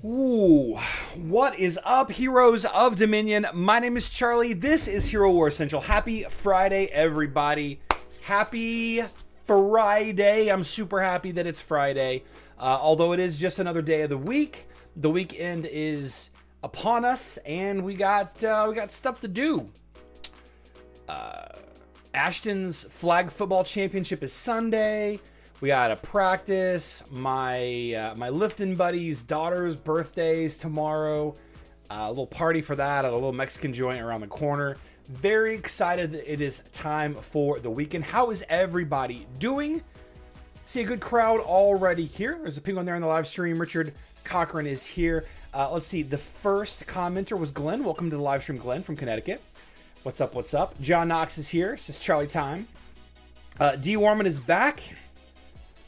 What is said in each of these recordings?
Ooh, what is up, heroes of Dominion? My name is Charlie. This is Hero War Essential. Happy Friday, everybody. Happy Friday. I'm super happy that it's Friday. Although it is just another day of the week. The weekend is upon us, and we got stuff to do. Ashton's flag football championship is Sunday. We got a practice. My lifting buddy's daughter's birthday's tomorrow. A little party for that at a little Mexican joint around the corner. Very excited that it is time for the weekend. How is everybody doing? See a good crowd already here. There's a ping on there in the live stream. Richard Cochran is here. Let's see. The first commenter was Glenn. Welcome to the live stream, Glenn from Connecticut. What's up? What's up? John Knox is here. It's just Charlie time. D. Warman is back.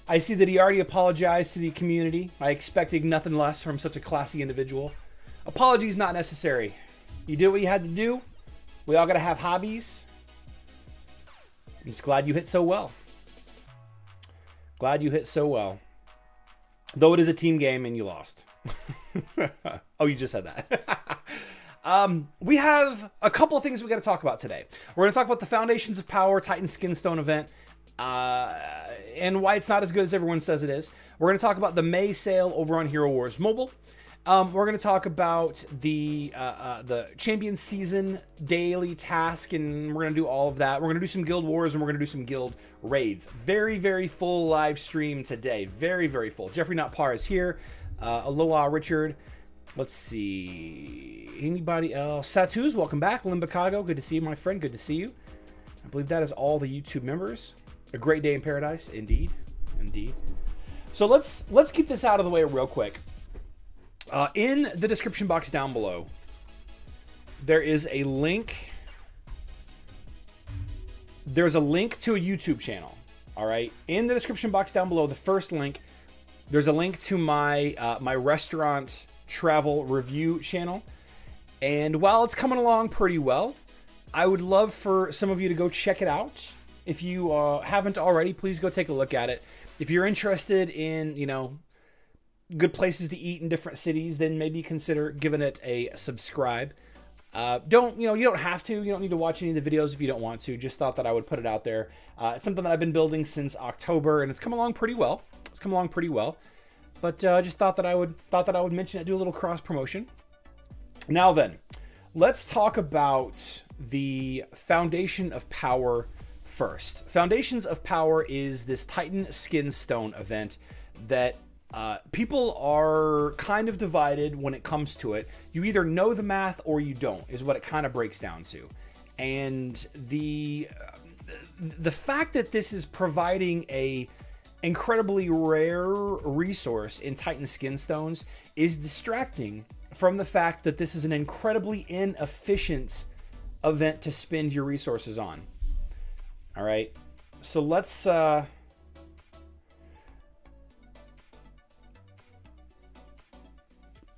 I see that he already apologized to the community. I expected nothing less from such a classy individual. Apologies not necessary. You did what you had to do. We all got to have hobbies. I'm just glad you hit so well. Glad you hit so well. Though it is a team game and you lost. Oh, you just said that. We have a couple of things we got to talk about today. We're going to talk about the Foundations of Power Titan Skinstone event. And why it's not as good as everyone says it is. We're going to talk about the May sale over on Hero Wars Mobile. We're going to talk about the Champion Season daily task, and we're going to do all of that. We're going to do some Guild Wars, and we're going to do some Guild Raids. Very, very full live stream today. Very, very full. Jeffrey Not Par is here. Aloha, Richard. Let's see. Anybody else? Satus, welcome back. Limbacago, good to see you, my friend. Good to see you. I believe that is all the YouTube members. A great day in paradise, indeed, indeed. So let's get this out of the way real quick. In the description box down below, there is a link. There's a link to a YouTube channel. All right. In the description box down below, the first link, there's a link to my my restaurant travel review channel. And while it's coming along pretty well, I would love for some of you to go check it out. If you haven't already, please go take a look at it. If you're interested in, you know, good places to eat in different cities, then maybe consider giving it a subscribe. You don't have to. You don't need to watch any of the videos if you don't want to. Just thought that I would put it out there. It's something that I've been building since October, and it's come along pretty well. But just thought that I would mention it, do a little cross promotion. Now then, let's talk about the Foundation of Power first. Foundations of Power is this Titan Skin Stone event that people are kind of divided when it comes to it. You either know the math or you don't, is what it kind of breaks down to. And the fact that this is providing a incredibly rare resource in Titan Skin Stones is distracting from the fact that this is an incredibly inefficient event to spend your resources on. All right, so let's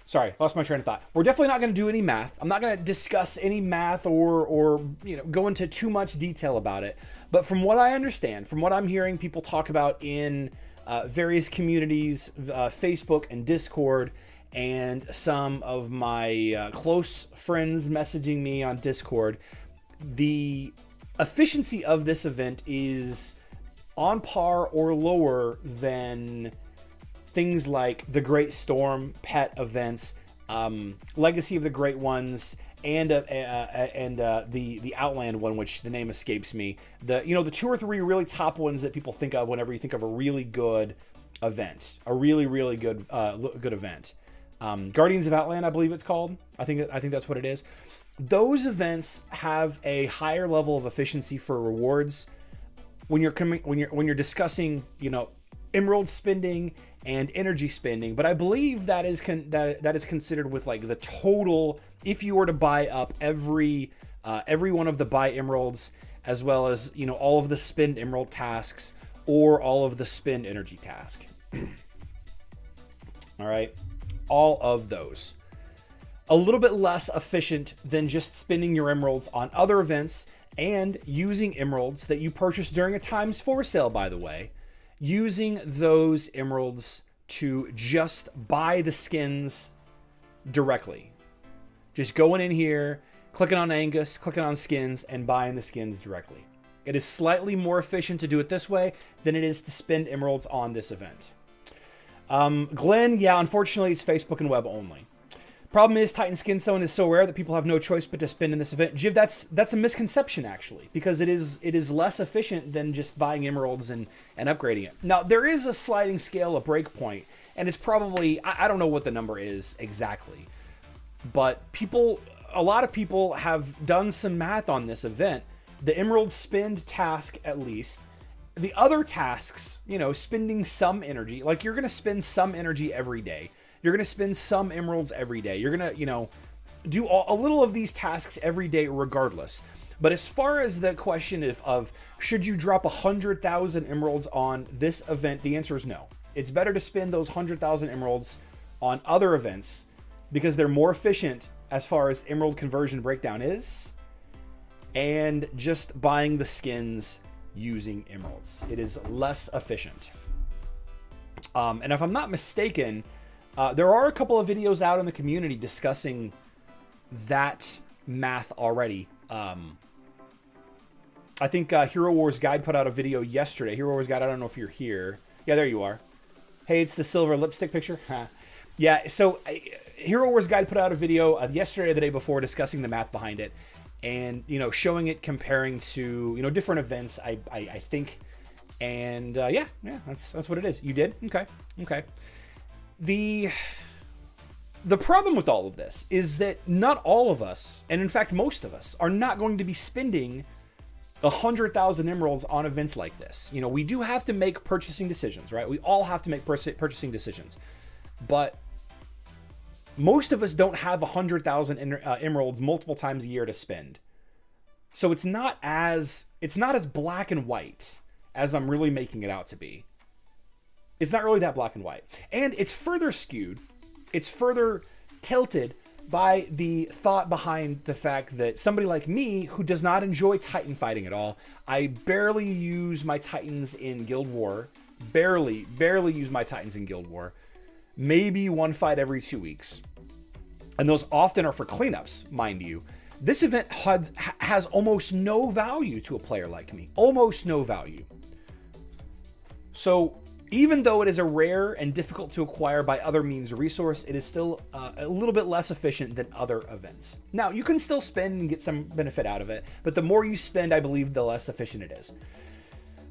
sorry, lost my train of thought. We're definitely not going to do any math. I'm not going to discuss any math or you know, go into too much detail about it. But from what I understand, from what I'm hearing people talk about in various communities, Facebook and Discord, and some of my close friends messaging me on Discord, the efficiency of this event is on par or lower than things like the Great Storm pet events, Legacy of the Great Ones, and the Outland one, which the name escapes me. The 2 or 3 really top ones that people think of whenever you think of a really good event, a really good event. Guardians of Outland, I believe it's called. I think that's what it is. Those events have a higher level of efficiency for rewards when you're discussing, you know, emerald spending and energy spending. But I believe that is considered with like the total. If you were to buy up every one of the buy emeralds, as well as, you know, all of the spend emerald tasks or all of the spend energy task. All right. All of those. A little bit less efficient than just spending your emeralds on other events and using emeralds that you purchased during a ×4 sale, by the way. Using those emeralds to just buy the skins directly. Just going in here, clicking on Angus, clicking on skins, and buying the skins directly. It is slightly more efficient to do it this way than it is to spend emeralds on this event. Glenn, yeah, unfortunately, it's Facebook and web only. Problem is, Titan Skin Stone is so rare that people have no choice but to spend in this event. Jiv, that's a misconception, actually, because it is less efficient than just buying emeralds and upgrading it. Now, there is a sliding scale, a breakpoint, and it's probably, I don't know what the number is exactly, but a lot of people have done some math on this event. The emerald spend task, at least. The other tasks, you know, spending some energy, like you're going to spend some energy every day. You're going to spend some emeralds every day. You're going to, you know, do a little of these tasks every day regardless. But as far as the question of should you drop 100,000 emeralds on this event, the answer is no. It's better to spend those 100,000 emeralds on other events because they're more efficient as far as emerald conversion breakdown is, and just buying the skins using emeralds. It is less efficient. And if I'm not mistaken, there are a couple of videos out in the community discussing that math already. I think Hero Wars Guide put out a video yesterday. Hero Wars Guide, I don't know if you're here. Yeah, there you are. Hey, it's the silver lipstick picture. Yeah, so Hero Wars Guide put out a video yesterday or the day before discussing the math behind it. And, you know, showing it comparing to, you know, different events, I think. And, yeah, that's what it is. You did? Okay. The problem with all of this is that not all of us, and in fact most of us, are not going to be spending 100,000 emeralds on events like this. You know, we do have to make purchasing decisions, right? We all have to make purchasing decisions. But most of us don't have 100,000 emeralds multiple times a year to spend. So it's not as black and white as I'm really making it out to be. It's not really that black and white. And it's further skewed. It's further tilted by the thought behind the fact that somebody like me, who does not enjoy Titan fighting at all, I barely use my Titans in Guild War. Barely use my Titans in Guild War. Maybe one fight every 2 weeks. And those often are for cleanups, mind you. This event has almost no value to a player like me. Almost no value. So even though it is a rare and difficult to acquire by other means or resource, it is still a little bit less efficient than other events. Now, you can still spend and get some benefit out of it, but the more you spend, I believe, the less efficient it is.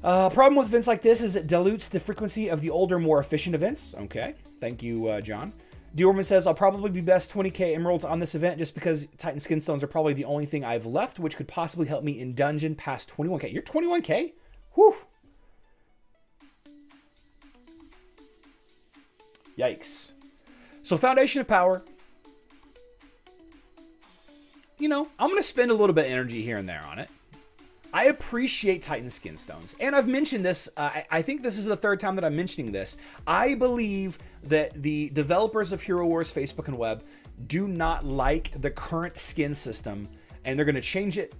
Problem with events like this is it dilutes the frequency of the older, more efficient events. Okay, thank you, John. Diorman says, I'll probably be best 20k emeralds on this event just because Titan skin stones are probably the only thing I've left, which could possibly help me in dungeon past 21k. You're 21k? Whew. Yikes. So Foundation of Power. You know, I'm going to spend a little bit of energy here and there on it. I appreciate Titan skin stones. And I've mentioned this. I think this is the third time that I'm mentioning this. I believe that the developers of Hero Wars Facebook and web do not like the current skin system. And they're going to change it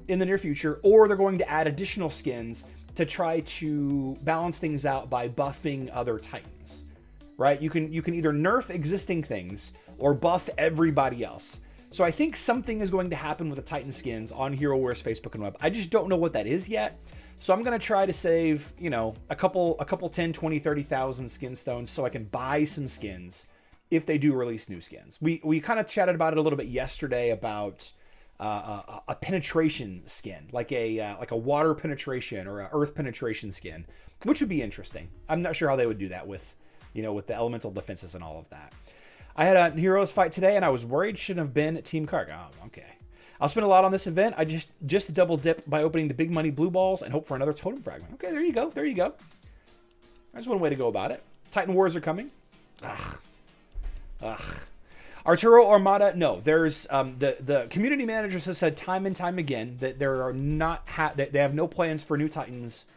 in the near future. Or they're going to add additional skins to try to balance things out by buffing other Titans. Right? You can either nerf existing things or buff everybody else. So I think something is going to happen with the Titan skins on Hero Wars Facebook and web. I just don't know what that is yet. So I'm going to try to save, you know, a couple 10, 20, 30,000 skin stones so I can buy some skins if they do release new skins. We kind of chatted about it a little bit yesterday about a penetration skin, like a water penetration or a earth penetration skin, which would be interesting. I'm not sure how they would do that with, you know, with the elemental defenses and all of that. I had a heroes fight today, and I was worried shouldn't have been Team Karg. Oh, okay. I'll spend a lot on this event. I just double dip by opening the big money blue balls and hope for another totem fragment. Okay, there you go. There you go. That's one way to go about it. Titan Wars are coming. Ugh. Arturo Armada, no. There's the community managers have said time and time again that there are they have no plans for new Titans,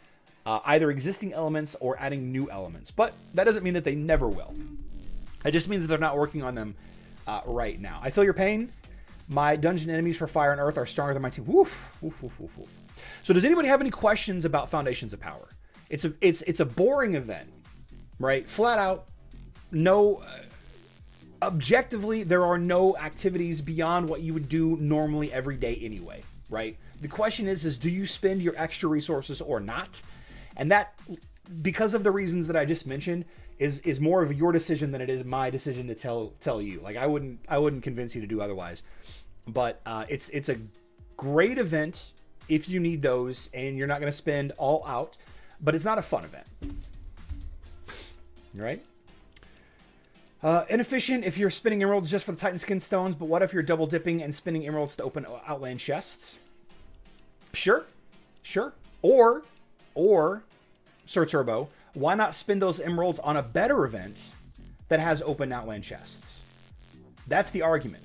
either existing elements or adding new elements. But that doesn't mean that they never will. It just means that they're not working on them right now. I feel your pain. My dungeon enemies for Fire and Earth are stronger than my team. Woof, woof, woof, woof, woof. So does anybody have any questions about Foundations of Power? It's a boring event, right? Flat out, no. Objectively, there are no activities beyond what you would do normally every day anyway, right? The question is do you spend your extra resources or not? And that, because of the reasons that I just mentioned, is more of your decision than it is my decision to tell you. Like I wouldn't convince you to do otherwise. But it's a great event if you need those and you're not going to spend all out. But it's not a fun event, right? Inefficient if you're spinning emeralds just for the Titan skin stones. But what if you're double dipping and spinning emeralds to open outland chests? Sure. Or Sir Turbo, why not spend those emeralds on a better event that has open outland chests? That's the argument.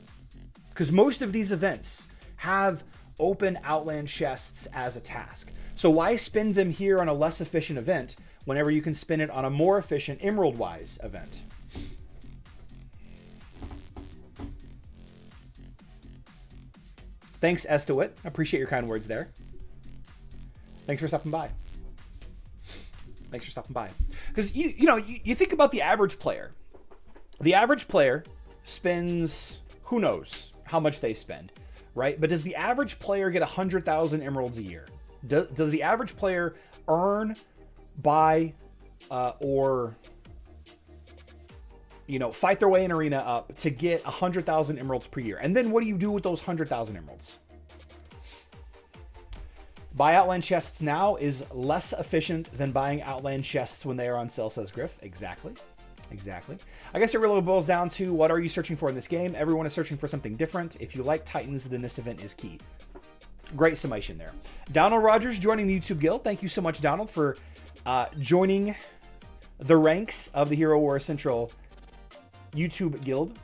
Because most of these events have open outland chests as a task. So why spend them here on a less efficient event whenever you can spend it on a more efficient emerald-wise event? Thanks, Estowit. I appreciate your kind words there. Thanks for stopping by. Because you think about the average player. The average player spends, who knows how much they spend, right? But does the average player get 100,000 emeralds a year? Does the average player earn, buy, or fight their way in arena up to get 100,000 emeralds per year? And then what do you do with those 100,000 emeralds? Buy outland chests now is less efficient than buying outland chests when they are on sale, says Griff. Exactly. I guess it really boils down to what are you searching for in this game? Everyone is searching for something different. If you like Titans, then this event is key. Great summation there. Donald Rogers joining the YouTube Guild. Thank you so much, Donald, for joining the ranks of the Hero War Central YouTube Guild.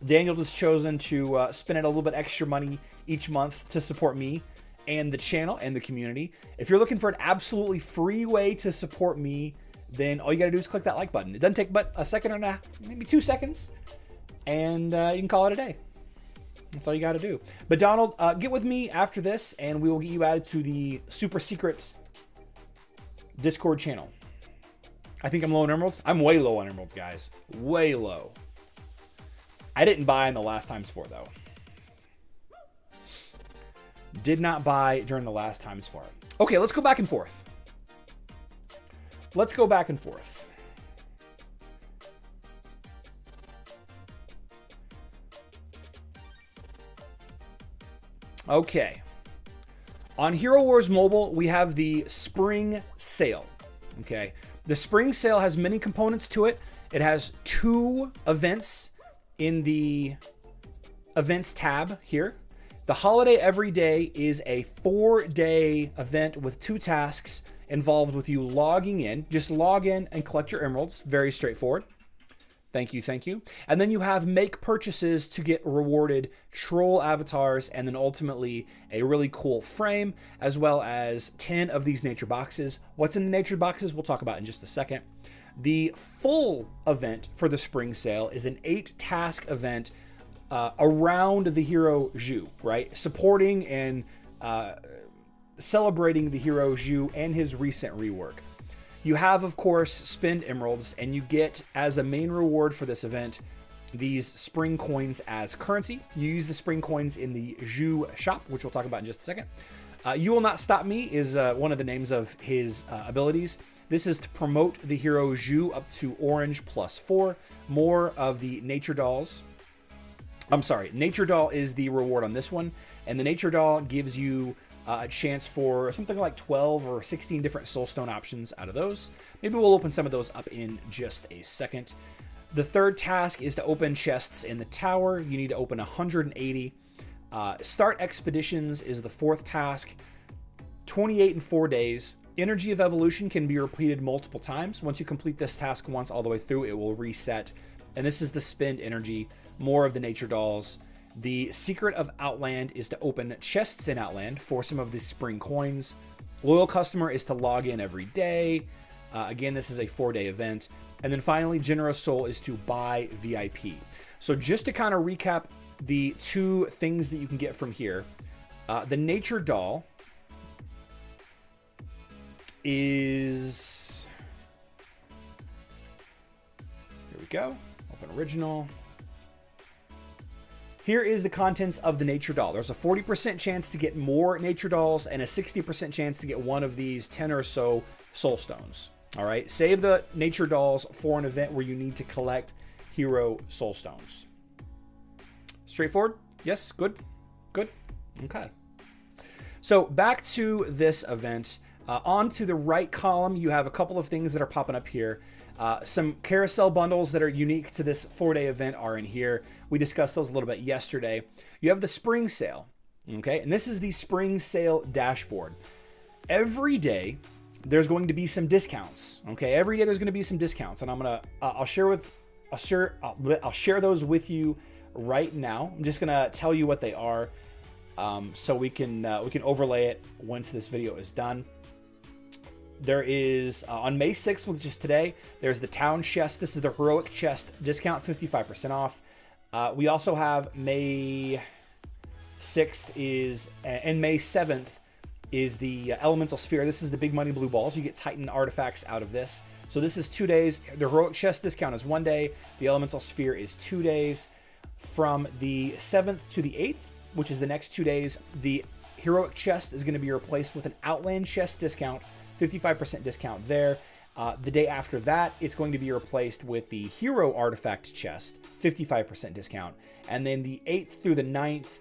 Daniel has chosen to spend a little bit extra money each month to support me and the channel and the community. If you're looking for an absolutely free way to support me, then all you got to do is click that like button. It doesn't take but a second or maybe 2 seconds, and you can call it a day. That's all you got to do. But Donald, get with me after this, and we will get you added to the super secret Discord channel. I think I'm low on emeralds. I'm way low on emeralds, guys. Way low. I didn't buy in the last times 4, though. Did not buy during the last times 4. Okay, let's go back and forth. Let's go back and forth. Okay. On Hero Wars Mobile, we have the Spring Sale. Okay. The Spring Sale has many components to it. It has 2 events in the events tab here. The Holiday Every Day is a 4-day event with 2 tasks involved with you logging in. Just log in and collect your emeralds. Very straightforward. Thank you, thank you. And then you have make purchases to get rewarded troll avatars, and then ultimately a really cool frame, as well as 10 of these nature boxes. What's in the nature boxes, we'll talk about in just a second. The full event for the spring sale is an 8-task event around the hero Jhu, right? Supporting and celebrating the hero Jhu and his recent rework. You have, of course, spend emeralds, and you get, as a main reward for this event, these spring coins as currency. You use the spring coins in the Jhu Shop, which we'll talk about in just a second. You Will Not Stop Me is one of the names of his abilities. This is to promote the hero Jhu up to orange +4. More of the nature dolls. I'm sorry, nature doll is the reward on this one, and the nature doll gives you a chance for something like 12 or 16 different soulstone options out of those. Maybe we'll open some of those up in just a second. The third task is to open chests in the tower. You need to open 180. Start expeditions is the 4th task. 28 in 4 days. Energy of Evolution can be repeated multiple times. Once you complete this task once all the way through, it will reset. And this is to spend energy. More of the nature dolls. The Secret of Outland is to open chests in Outland for some of the spring coins. Loyal Customer is to log in every day. Again, this is a 4-day event. And then finally, Generous Soul is to buy VIP. So just to kind of recap the 2 things that you can get from here. The Nature Doll is... Here we go. Open Original. Here is the contents of the Nature Doll. There's a 40% chance to get more Nature Dolls and a 60% chance to get one of these 10 or so Soul Stones. All right, save the Nature Dolls for an event where you need to collect Hero Soul Stones. Straightforward? Yes, good, good, okay. So back to this event. On to the right column, you have a couple of things that are popping up here. Some carousel bundles that are unique to this 4-day event are in here. We discussed those a little bit yesterday. You have the spring sale, okay? And this is the spring sale dashboard. Every day there's going to be some discounts, okay? Every day there's going to be some discounts, and I'll share those with you right now. I'm just gonna tell you what they are, so we can overlay it once this video is done. There is, on May 6th, which is today, there's the Town Chest. This is the Heroic Chest discount, 55% off. We also have May 6th is, and May 7th is the Elemental Sphere. This is the big money blue balls. You get Titan artifacts out of this. So this is 2 days. The Heroic Chest discount is 1 day. The Elemental Sphere is 2 days. From the 7th to the 8th, which is the next 2 days, the Heroic Chest is going to be replaced with an Outland Chest discount, 55% discount there. The day after that, it's going to be replaced with the Hero Artifact Chest, 55% discount. And then the 8th through the 9th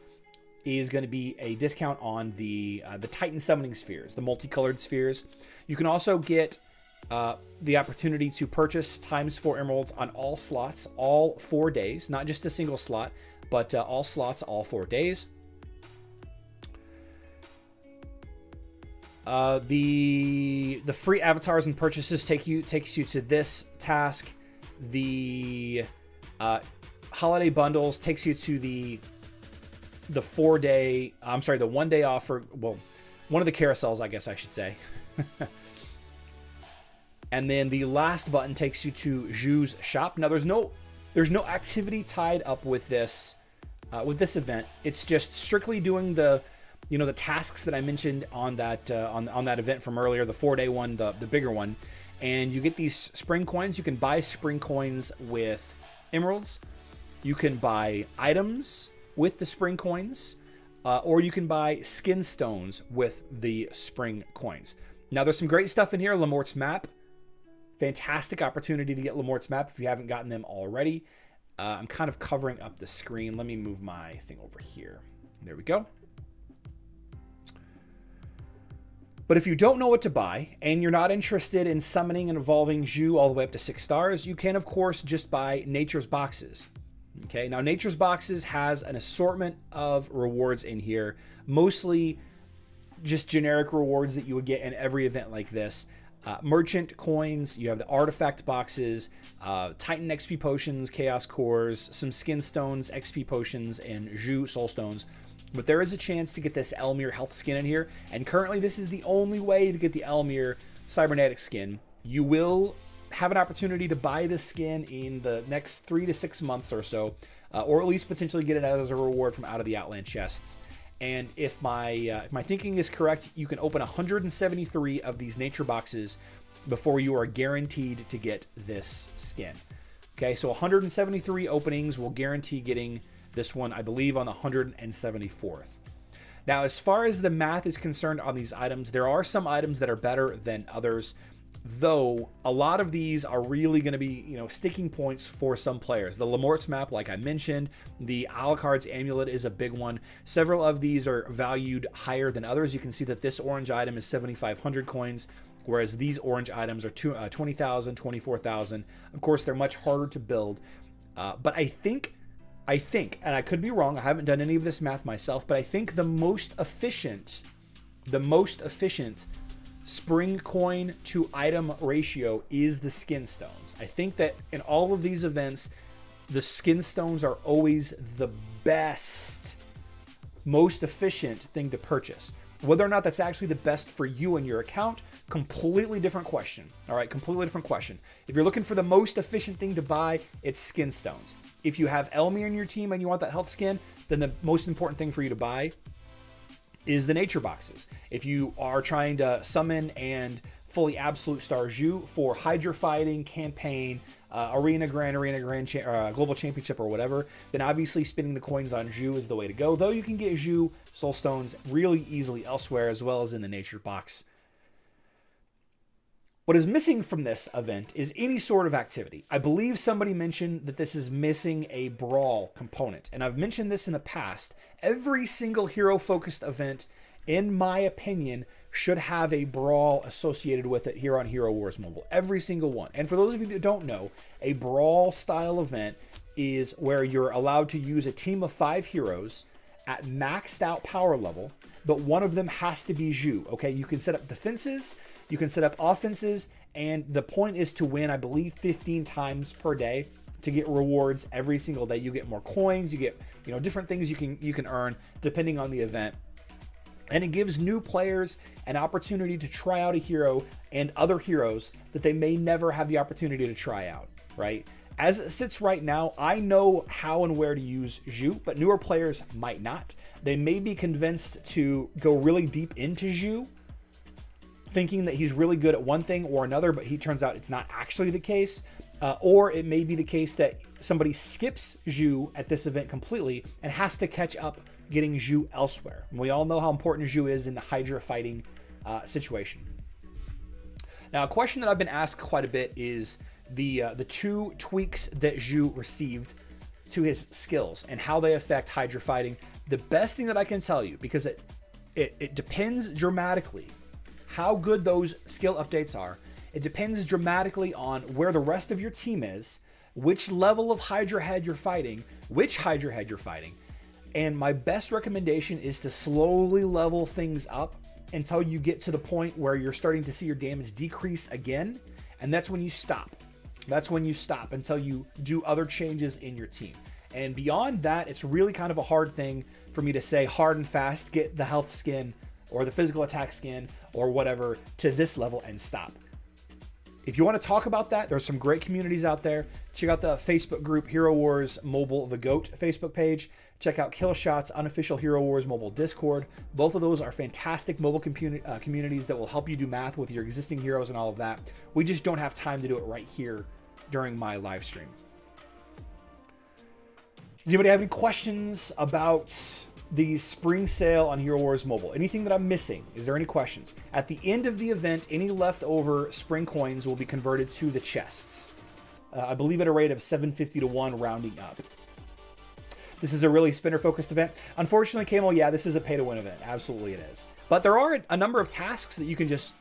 is going to be a discount on the Titan Summoning Spheres, the multicolored spheres. You can also get the opportunity to purchase ×4 emeralds on all slots, all 4 days, not just a single slot, but all slots, all 4 days. The free avatars and purchases takes you to this task. The holiday bundles takes you to the 4-day. I'm sorry, the 1 day offer. Well, one of the carousels, I guess I should say. And then the last button takes you to Jhu's shop. Now there's no activity tied up with this event. It's just strictly doing the tasks that I mentioned on that on that event from earlier, the 4-day one, the bigger one. And you get these spring coins. You can buy spring coins with emeralds. You can buy items with the spring coins, or you can buy skin stones with the spring coins. Now there's some great stuff in here. Lemort's map. Fantastic opportunity to get Lemort's map if you haven't gotten them already. I'm kind of covering up the screen. Let me move my thing over here. There we go. But if you don't know what to buy and you're not interested in summoning and evolving Jhu all the way up to 6 stars, you can, of course, just buy Nature's Boxes. Okay, now Nature's Boxes has an assortment of rewards in here, mostly just generic rewards that you would get in every event like this. Merchant coins, you have the artifact boxes, Titan XP potions, Chaos cores, some skin stones, XP potions, and Jhu soul stones. But there is a chance to get this Elmir health skin in here, and currently this is the only way to get the Elmir cybernetic skin. You will have an opportunity to buy this skin in the next 3 to 6 months or so, or at least potentially get it as a reward from out of the Outland chests. And if my thinking is correct, you can open 173 of these nature boxes before you are guaranteed to get this skin. Okay, so 173 openings will guarantee getting this one, I believe, on the 174th. Now, as far as the math is concerned on these items, there are some items that are better than others, though a lot of these are really going to be, sticking points for some players. The Lemort's map, like I mentioned, the Alucard's amulet is a big one. Several of these are valued higher than others. You can see that this orange item is 7,500 coins, whereas these orange items are 20,000, 24,000. Of course, they're much harder to build, but I think, and I could be wrong, I haven't done any of this math myself, but I think the most efficient spring coin to item ratio is the skin stones. I think that in all of these events, the skin stones are always the best, most efficient thing to purchase. Whether or not that's actually the best for you and your account, completely different question. All right, completely different question. If you're looking for the most efficient thing to buy, it's skin stones. If you have Elmir in your team and you want that health skin, then the most important thing for you to buy is the nature boxes. If you are trying to summon and fully absolute star Jhu for Hydra fighting, campaign, Arena Grand, Global Championship or whatever, then obviously spending the coins on Jhu is the way to go, though you can get Jhu soul stones really easily elsewhere as well as in the nature box. What is missing from this event is any sort of activity. I believe somebody mentioned that this is missing a brawl component, and I've mentioned this in the past. Every single hero-focused event, in my opinion, should have a brawl associated with it here on Hero Wars Mobile. Every single one. And for those of you that don't know, a brawl-style event is where you're allowed to use a team of 5 heroes at maxed out power level, but one of them has to be Jhu. Okay, you can set up defenses, you can set up offenses, and the point is to win, I believe, 15 times per day to get rewards every single day. You get more coins, you get different things you can earn depending on the event. And it gives new players an opportunity to try out a hero and other heroes that they may never have the opportunity to try out, right? As it sits right now, I know how and where to use Jhu, but newer players might not. They may be convinced to go really deep into Jhu, thinking that he's really good at one thing or another, but he turns out it's not actually the case. Or it may be the case that somebody skips Jhu at this event completely and has to catch up getting Jhu elsewhere. And we all know how important Jhu is in the Hydra fighting situation. Now, a question that I've been asked quite a bit is the 2 tweaks that Jhu received to his skills and how they affect Hydra fighting. The best thing that I can tell you, because it depends dramatically how good those skill updates are. It depends dramatically on where the rest of your team is, which level of Hydra head you're fighting, which Hydra head you're fighting. And my best recommendation is to slowly level things up until you get to the point where you're starting to see your damage decrease again. And that's when you stop. That's when you stop until you do other changes in your team. And beyond that, it's really kind of a hard thing for me to say hard and fast, get the health skin or the physical attack skin or whatever to this level and stop. If you want to talk about that, there's some great communities out there. Check out the Facebook group Hero Wars Mobile The GOAT Facebook page. Check out Killshot's unofficial Hero Wars Mobile Discord. Both of those are fantastic mobile communities that will help you do math with your existing heroes and all of that. We just don't have time to do it right here during my live stream. Does anybody have any questions about the spring sale on Hero Wars Mobile? Anything that I'm missing? Is there any questions? At the end of the event, any leftover spring coins will be converted to the chests. I believe at a rate of 750 to 1 rounding up. This is a really spinner-focused event. Unfortunately, Camel, yeah, this is a pay-to-win event. Absolutely it is. But there are a number of tasks that you can just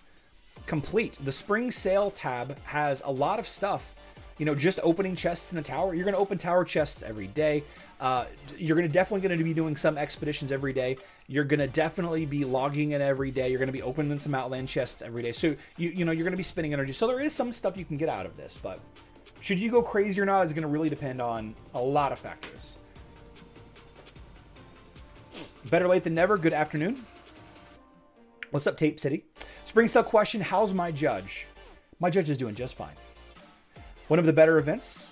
complete. The spring sale tab has a lot of stuff. You know, just opening chests in the tower. You're going to open tower chests every day. You're definitely going to be doing some expeditions every day. You're going to definitely be logging in every day. You're going to be opening some Outland chests every day. So, you know, you're going to be spending energy. So there is some stuff you can get out of this. But should you go crazy or not is going to really depend on a lot of factors. Better late than never. Good afternoon. What's up, Tape City? Spring sale question. How's my judge? My judge is doing just fine. One of the better events.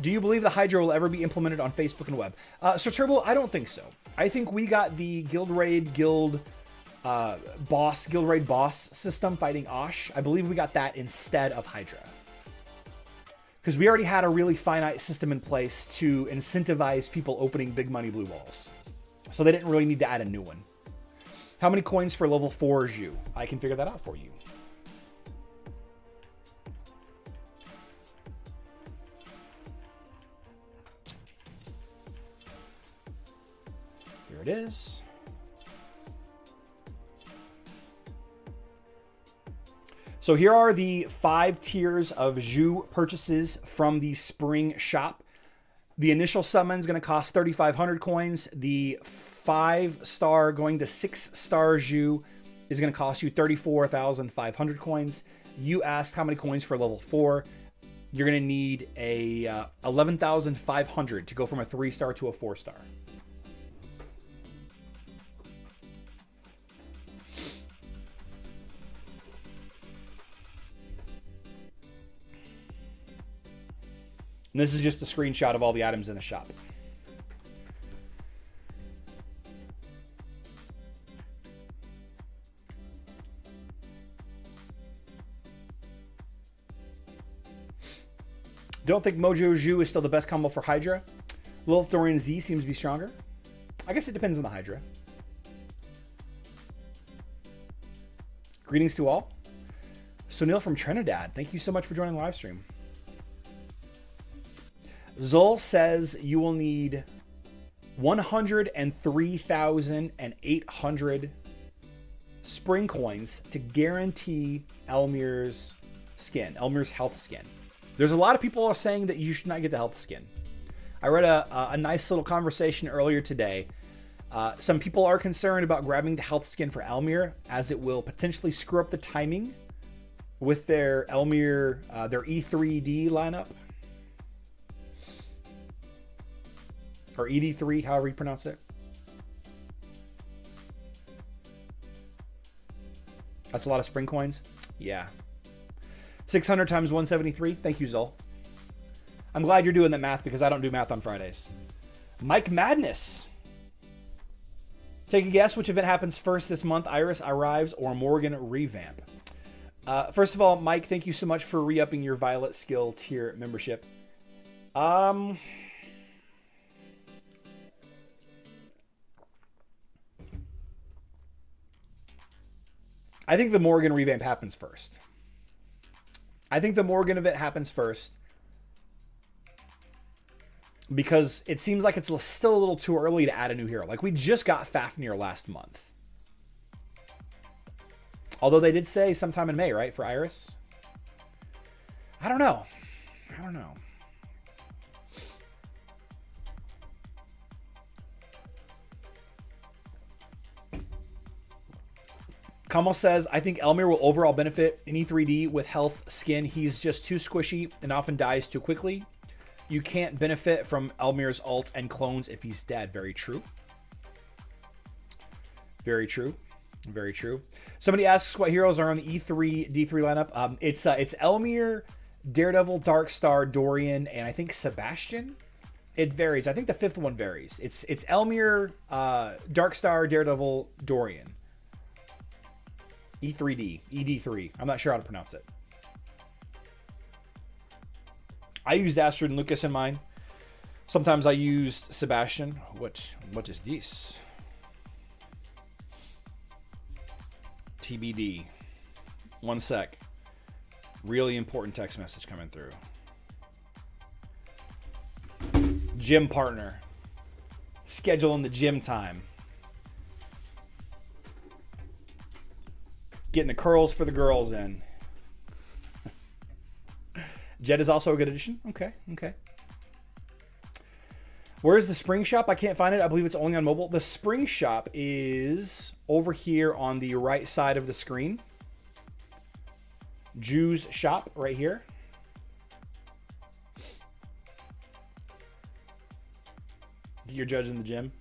Do you believe the Hydra will ever be implemented on Facebook and web? So Turbo, I don't think so. I think we got the Guild Raid boss system fighting Osh. I believe we got that instead of Hydra. Because we already had a really finite system in place to incentivize people opening big money blue balls. So they didn't really need to add a new one. How many coins for level 4 Zhu? I can figure that out for you. Here it is. So here are the 5 tiers of Zhu purchases from the spring shop. The initial summon is going to cost 3,500 coins. The 5-star going to 6-star Zhu is going to cost you 34,500 coins. You asked how many coins for level 4. You're going to need a 11,500 to go from a 3-star to a 4-star. And this is just a screenshot of all the items in the shop. Don't think Mojo Zhu is still the best combo for Hydra. Lilith Dorian Z seems to be stronger. I guess it depends on the Hydra. Greetings to all. Sunil from Trinidad, thank you so much for joining the live stream. Zol says you will need 103,800 spring coins to guarantee Elmir's skin, Elmir's health skin. There's a lot of people are saying that you should not get the health skin. I read a nice little conversation earlier today. Some people are concerned about grabbing the health skin for Elmir, as it will potentially screw up the timing with their Elmir, their E3D lineup. Or ED3, however you pronounce it. That's a lot of spring coins. Yeah. 600 times 173. Thank you, Zol. I'm glad you're doing that math because I don't do math on Fridays. Mike Madness. Take a guess which event happens first this month. Iris arrives or Morgan revamp. First of all, Mike, thank you so much for re-upping your Violet skill tier membership. I think the Morgan revamp happens first. I think the Morgan event happens first because it seems like it's still a little too early to add a new hero. Like, we just got Fafnir last month. Although they did say sometime in May, right, for Iris? I don't know. Kamal says, I think Elmir will overall benefit in E3D with health skin. He's just too squishy and often dies too quickly. You can't benefit from Elmir's ult and clones if he's dead. Very true. Very true. Very true. Somebody asks what heroes are on the E3 D3 lineup. It's Elmir, Daredevil, Darkstar, Dorian, and I think Sebastian. It varies. I think the fifth one varies. It's Elmir, Darkstar, Daredevil, Dorian. E3D, ED3. I'm not sure how to pronounce it. I used Astrid and Lucas in mine. Sometimes I used Sebastian. What is this? TBD. One sec. Really important text message coming through. Gym partner. Scheduling the gym time. Getting the curls for the girls in. Jet is also a good addition. Okay. Where's the Spring Shop? I can't find it. I believe it's only on mobile. The Spring Shop is over here on the right side of the screen. Jhu's Shop right here. You're judging the gym.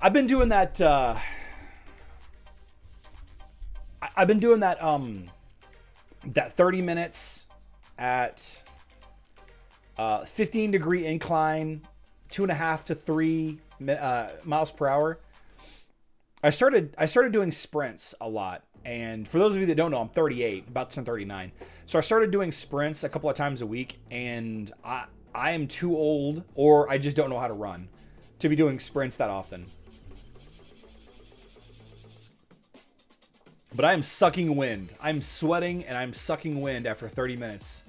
I've been doing that. I've been doing that. That 30 minutes at 15-degree incline, 2.5 to 3 miles per hour. I started doing sprints a lot, and for those of you that don't know, I'm 38, about to turn 39. So I started doing sprints a couple of times a week, and I am too old, or I just don't know how to run, to be doing sprints that often. But I am sucking wind. I'm sweating and I'm sucking wind after 30 minutes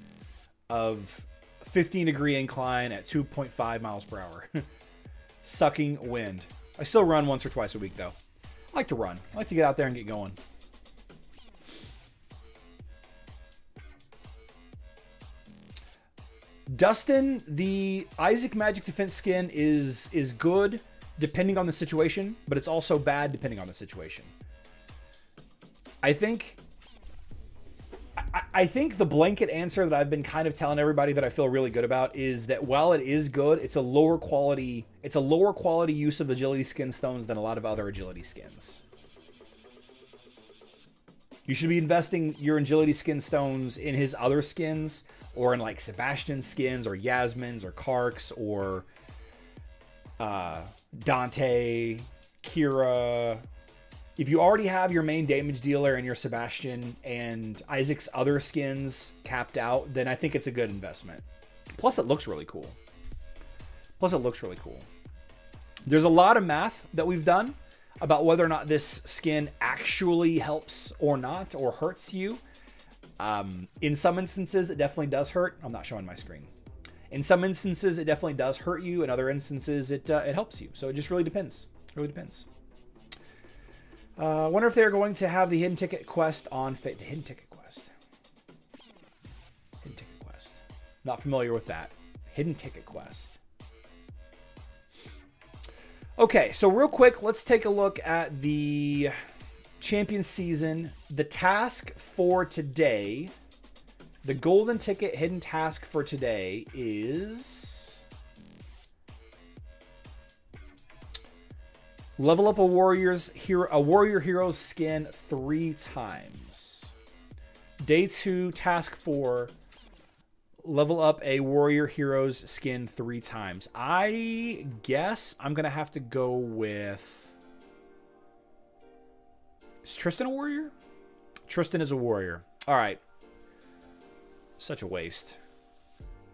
of 15-degree incline at 2.5 miles per hour. Sucking wind. I still run once or twice a week, though. I like to run. I like to get out there and get going. Dustin, the Isaac Magic Defense skin is good depending on the situation, but it's also bad depending on the situation. I think the blanket answer that I've been kind of telling everybody that I feel really good about is that while it is good, it's a lower quality use of agility skin stones than a lot of other agility skins. You should be investing your agility skin stones in his other skins, or in like Sebastian's skins, or Yasmin's, or Kark's, or Dante, Kira. If you already have your main damage dealer and your Sebastian and Isaac's other skins capped out, then I think it's a good investment. Plus, it looks really cool. There's a lot of math that we've done about whether or not this skin actually helps or not, or hurts you. In some instances, it definitely does hurt. I'm not showing my screen. In some instances, it definitely does hurt you. In other instances, it helps you. So it just really depends. I wonder if they're going to have the hidden ticket quest on the hidden ticket quest. Not familiar with that. Hidden ticket quest. Okay, so real quick, let's take a look at the champion season. The task for today, the golden ticket hidden task for today is level up a warrior hero's skin 3 times. Day 2, task 4, level up a warrior hero's skin 3 times. I guess I'm going to have to go with... Is Tristan a warrior? Tristan is a warrior. All right. Such a waste.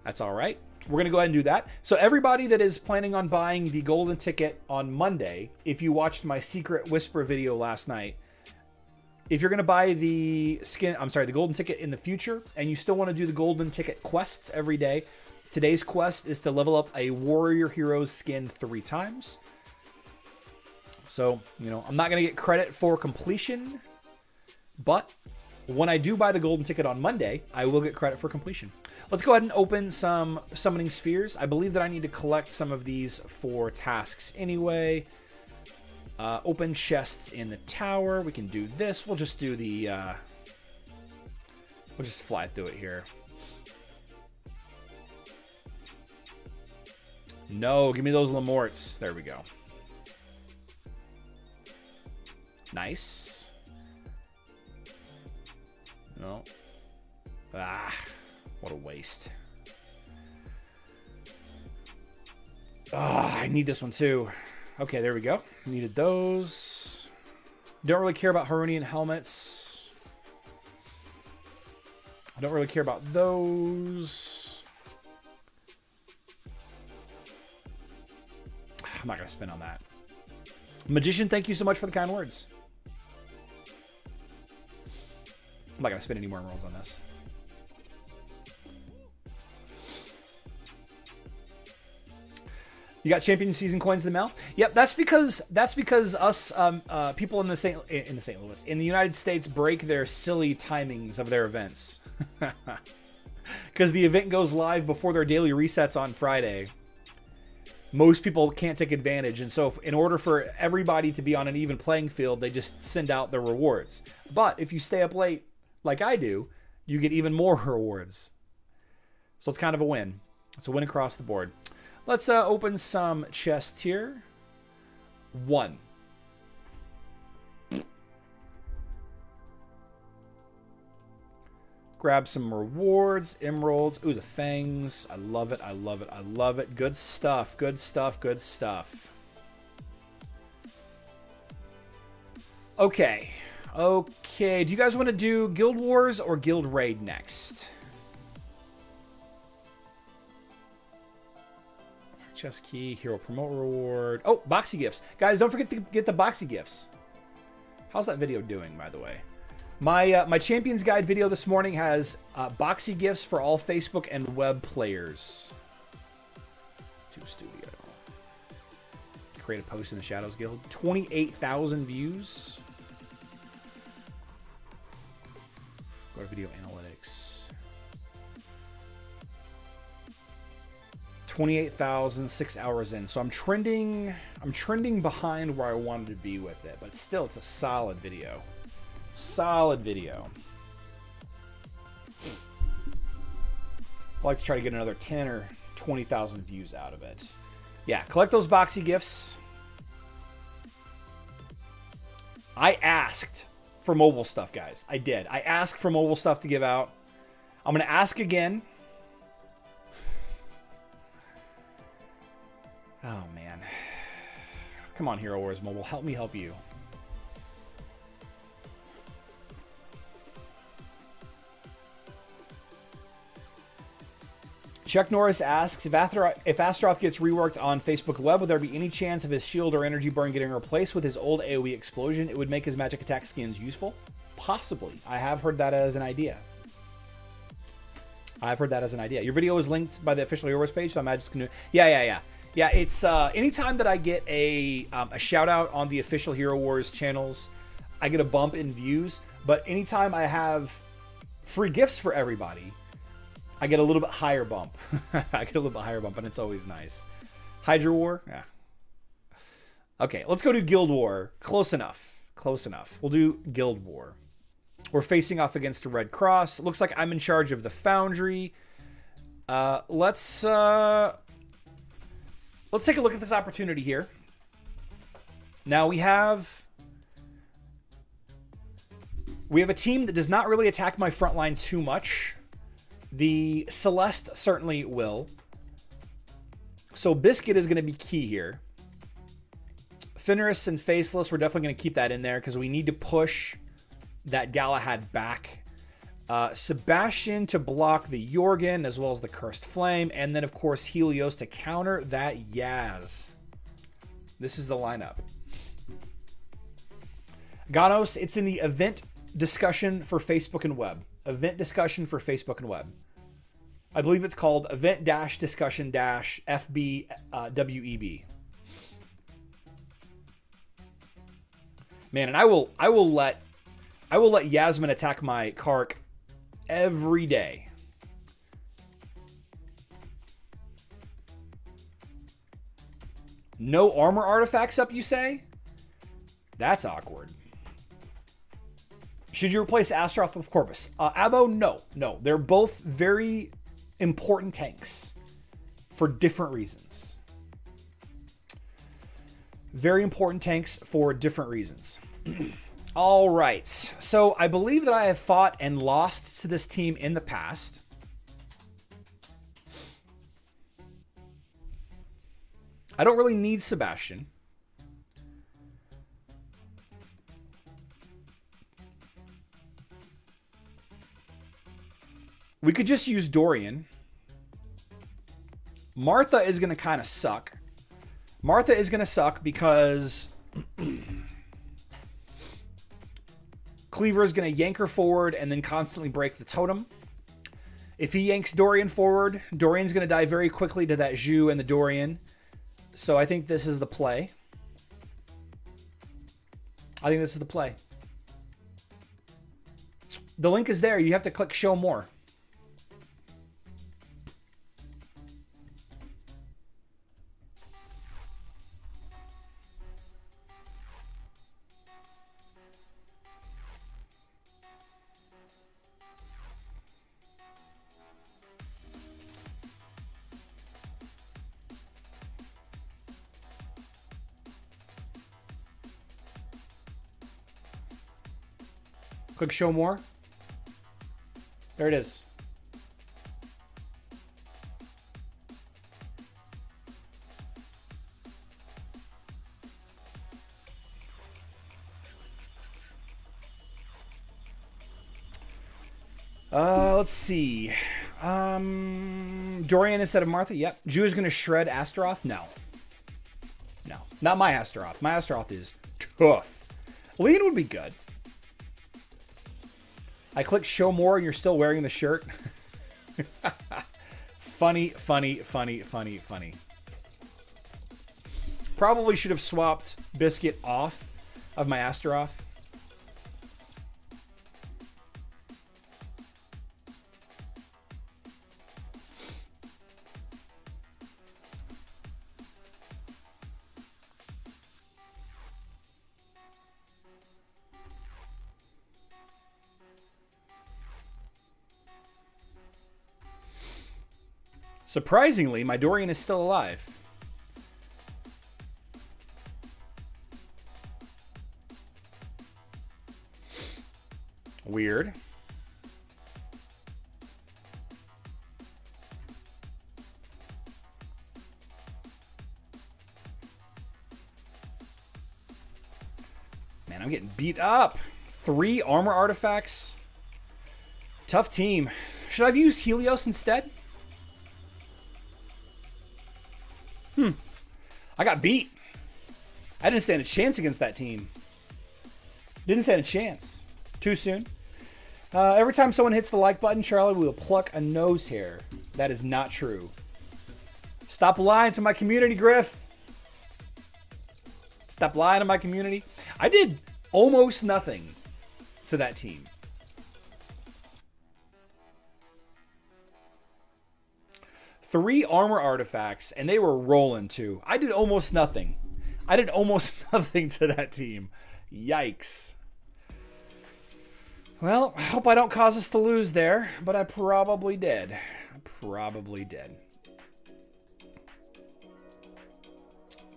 That's all right. We're going to go ahead and do that. So everybody that is planning on buying the golden ticket on Monday, if you watched my Secret Whisper video last night, if you're going to buy the golden ticket in the future, and you still want to do the golden ticket quests every day, today's quest is to level up a warrior hero's skin 3 times. So, I'm not going to get credit for completion, but when I do buy the golden ticket on Monday, I will get credit for completion. Let's go ahead and open some summoning spheres. I believe that I need to collect some of these for tasks anyway. Open chests in the tower. We can do this. We'll just do the... we'll just fly through it here. No, give me those Lamorts. There we go. Nice. No. Ah, what a waste. Ah, I need this one too. Okay, there we go. Needed those. Don't really care about Harunian helmets. I don't really care about those. I'm not going to spin on that. Magician, thank you so much for the kind words. I'm not going to spend any more rolls on this. You got champion season coins in the mail? Yep, that's because us people in the United States break their silly timings of their events. Because the event goes live before their daily resets on Friday. Most people can't take advantage, and so in order for everybody to be on an even playing field, they just send out their rewards. But if you stay up late, like I do, you get even more rewards. So it's kind of a win. It's a win across the board. Let's open some chests here. 1. Grab some rewards, emeralds. Ooh, the fangs. I love it, I love it, I love it. Good stuff, good stuff, good stuff. Okay. Okay, do you guys want to do Guild Wars or Guild Raid next? Chest key, hero promote reward. Oh, boxy gifts. Guys, don't forget to get the boxy gifts. How's that video doing, by the way? My Champions Guide video this morning has boxy gifts for all Facebook and web players. To studio. Create a post in the Shadows Guild. 28,000 views. Go to video analytics. 28,000, 6 hours in. So I'm trending behind where I wanted to be with it, but still it's a solid video. Solid video. I'd like to try to get another 10 or 20,000 views out of it. Yeah, collect those boxy gifts. I asked for mobile stuff, guys. I did. I asked for mobile stuff to give out. I'm going to ask again. Oh, man. Come on, Hero Wars Mobile. Help me help you. Chuck Norris asks, if Astaroth gets reworked on Facebook Web, will there be any chance of his shield or energy burn getting replaced with his old AoE explosion? It would make his magic attack skins useful? Possibly. I have heard that as an idea. Your video is linked by the official Hero Wars page, so I'm just going to... Yeah. Yeah, it's anytime that I get a shout out on the official Hero Wars channels, I get a bump in views. But anytime I have free gifts for everybody, I get a little bit higher bump. And it's always nice. Hydra War? Yeah. Okay, let's go to Guild War. Close enough. We'll do Guild War. We're facing off against the Red Cross. It looks like I'm in charge of the Foundry. Let's take a look at this opportunity here. Now we have a team that does not really attack my front line too much. The Celeste certainly will. So Biscuit is going to be key here. Fenris and Faceless, we're definitely going to keep that in there because we need to push that Galahad back. Sebastian to block the Jorgen as well as the Cursed Flame. And then, of course, Helios to counter that Yaz. This is the lineup. Ganos, it's in the event discussion for Facebook and Web. Event discussion for Facebook and Web. I believe it's called event-discussion-FB-WEB. Man, and I will let Yasmin attack my Kark every day. No armor artifacts up, you say? That's awkward. Should you replace Astaroth with Corvus? Abo, no. No. They're both very important tanks for different reasons. Very important tanks for different reasons. All right. So I believe that I have fought and lost to this team in the past. I don't really need Sebastian. We could just use Dorian. Martha is going to kind of suck. Martha is going to suck because Cleaver is going to yank her forward and then constantly break the totem. If he yanks Dorian forward, Dorian's going to die very quickly to that Zhu and the Dorian. So I think this is the play. The link is there. You have to click show more. Click show more. There it is. Let's see. Dorian instead of Martha. Yep. Jhu is going to shred Astaroth. No. No. Not my Astaroth. My Astaroth is tough. Lean would be good. I clicked show more and you're still wearing the shirt. Funny. Probably should have swapped Biscuit off of my Astaroth. Surprisingly, my Dorian is still alive. Weird. Man, I'm getting beat up. 3 armor artifacts. Tough team. Should I have used Helios instead? I got beat. I didn't stand a chance against that team. Didn't stand a chance. Too soon. Every time someone hits the like button, Charlie, we will pluck a nose hair. That is not true. Stop lying to my community, Griff. Stop lying to my community. I did almost nothing to that team. Three armor artifacts, and they were rolling too. I did almost nothing. I did almost nothing to that team. Yikes. Well, I hope I don't cause us to lose there, but I probably did. Probably did.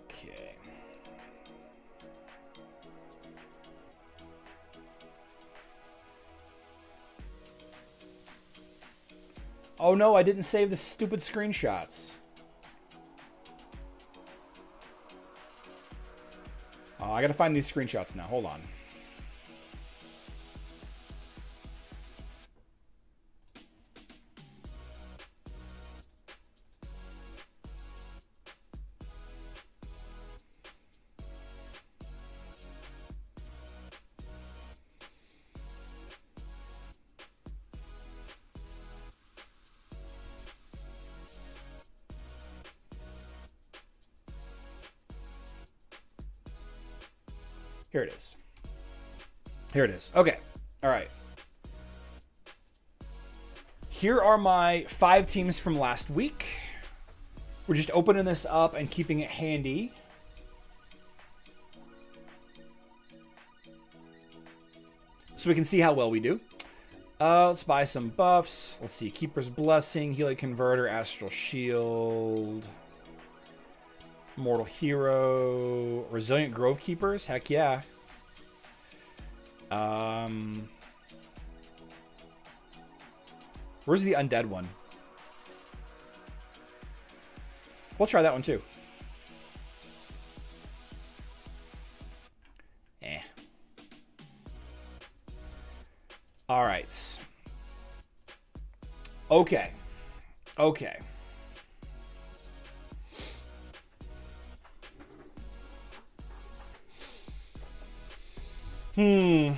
Okay. Oh no, I didn't save the stupid screenshots. Oh, I gotta find these screenshots now. Hold on. Here it is. Here it is. Okay. All right. Here are my 5 teams from last week. We're just opening this up and keeping it handy. so we can see how well we do. Let's buy some buffs. Let's see. Keeper's Blessing, Healing Converter, Astral Shield, Mortal Hero, Resilient Grove Keepers. Heck yeah. Where's the Undead one? We'll try that one too. All right. Okay. Okay. A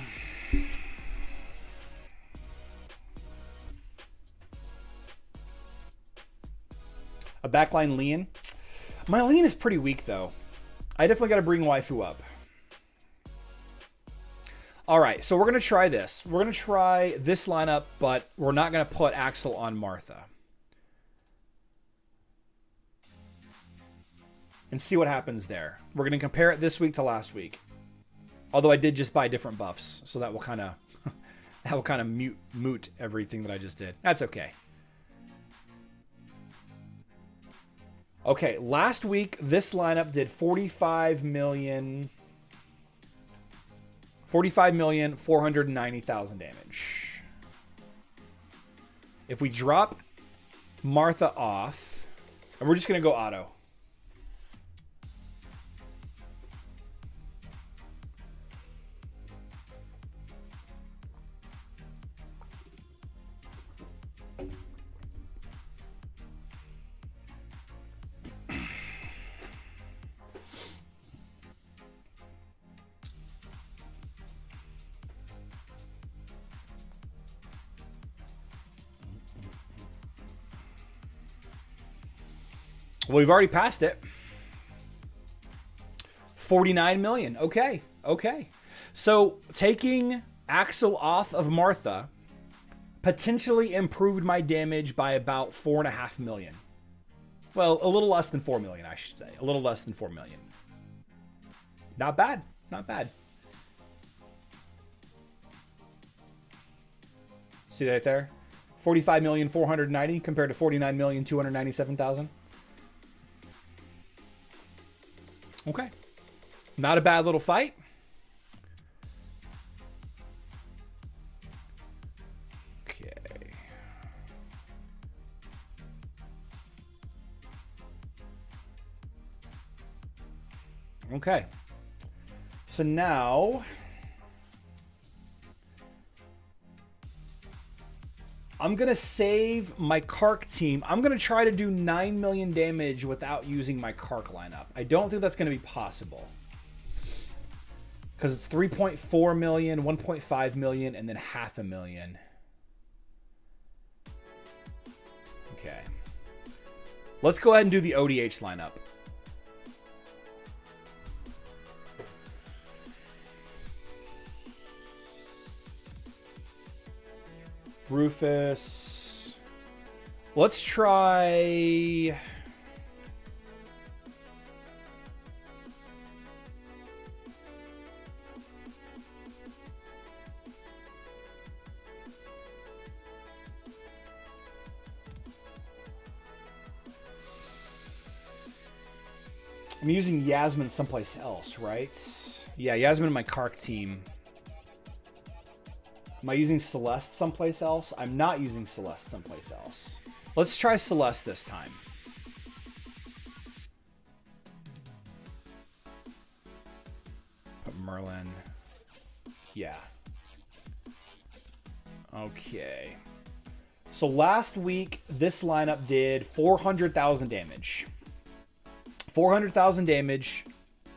backline Leon. My Leon is pretty weak, though. I definitely got to bring Waifu up. All right, so we're going to try this. We're going to try this lineup, but we're not going to put Axel on Martha. And see what happens there. We're going to compare it this week to last week. Although I did just buy different buffs, so that will kind of moot everything that I just did. That's okay. Okay, last week this lineup did 45,490,000 damage. If we drop Martha off, and we're just going to go auto. Well, we've already passed it. 49 million. Okay. Okay. So taking Axel off of Martha potentially improved my damage by about 4.5 million. Well, a little less than 4 million, I should say. A little less than 4 million. Not bad. Not bad. See that right there? 45,490,000 compared to 49,297,000. Okay. Not a bad little fight. Okay. Okay. So now I'm going to save my Kark team. I'm going to try to do 9 million damage without using my Kark lineup. I don't think that's going to be possible. Because it's 3.4 million, 1.5 million, and then 500,000. Okay. Let's go ahead and do the ODH lineup. Rufus. Let's try... I'm using Yasmin someplace else, right? Yeah, Yasmin in my Kark team. Am I using Celeste someplace else? I'm not using Celeste someplace else. Let's try Celeste this time. Put Merlin. Yeah. Okay. So last week, this lineup did 400,000 damage. 400,000 damage.